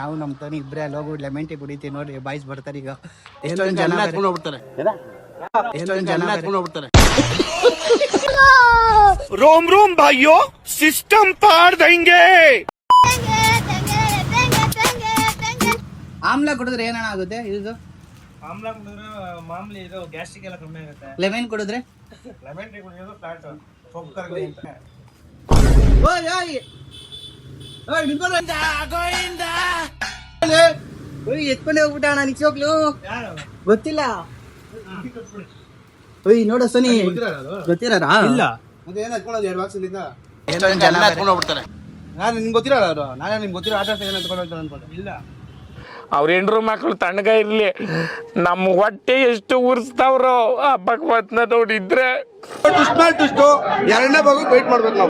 ನಾವು ನಮ್ಮ ತೋನಿ ಇಬ್ಬರೇ ಅಲ್ಲಿ ಹೋಗ್ಬಿಟ್ಟು ಲೆಮನ್ ಟೀ ಕುಡಿತೀವಿ ನೋಡಿ. ಬಾಯ್ಸ್ ಬರ್ತಾರೆ ಈಗ. ಎಷ್ಟೊಂದು ಜನ ಹೋಗ್ಬಿಡ್ತಾರೆ. रोम रोम भाइयों, सिस्टम पार देंगे. ಆಮ್ಲ ಕುಡಿದ್ರೆ ಏನಣ್ಣ ಆಗುತ್ತೆ? ಇದು ಆಮ್ಲ ಕುಡಿದ್ರೆ ಮಾಮೂಲಿ ಇದು ಗ್ಯಾಸ್ಟ್ರಿಕ್ ಎಲ್ಲ ಕಮ್ಮಿ ಆಗುತ್ತೆ. ಲೆಮನ್ ಕುಡಿದ್ರೆ ಲೆಮನ್ ಟೀ ಕುಡಿಯೋದು ಫ್ಲಾಟ್ ಸೊಪ್ಪು ಕರಗಲಿ ಅಂತ. ಎತ್ಕೊಂಡೆ ಹೋಗ್ಬಿಟ್ಟ ಅಣ್ಣ ನಿಜವಾಗ್ಲು. ಯಾರು ಗೊತ್ತಿಲ್ಲ. ಓಯ್ ನೋಡ ಸನಿ ಗೊತ್ತಿರಾರ? ಇಲ್ಲ. ಮತ್ತೆ ಏನು ಎತ್ಕೊಳ್ಳೋದು 2 ಬಾಕ್ಸ್ ಇಲ್ಲಿಂದ? ಜನ ಎತ್ಕೊಂಡು ಹೋಗ್ಬಿಡ್ತಾರೆ. ನಾನು ನಿಮ್ಗೆ ಗೊತ್ತಿರಲ್ಲ ಅವರು. ನಾನೇ ನಿಮ್ಗೆ ಗೊತ್ತಿರೋ ಆಟ ಏನು ಎತ್ಕೊಂಡು ಹೋಗ್ತಾರೆ ಅನ್ಕೊಂಡು. ಇಲ್ಲ, ಅವ್ರ ಹೆಂಡ್ರು ಮಕ್ಳು ತಣ್ಣಗ ಇರ್ಲಿ, ನಮ್ಮ ಹೊಟ್ಟೆ ಎಷ್ಟು ಉರ್ಸ್ತಾವ್ರೋ ಆ ಭಗವತ್ನ ನೋಡಿದ್ರೆ. ಟುಸ್ಟ್ 2ನೇ ಭಾಗಕ್ಕೆ ವೇಟ್ ಮಾಡ್ಬೇಕು ನಾವು.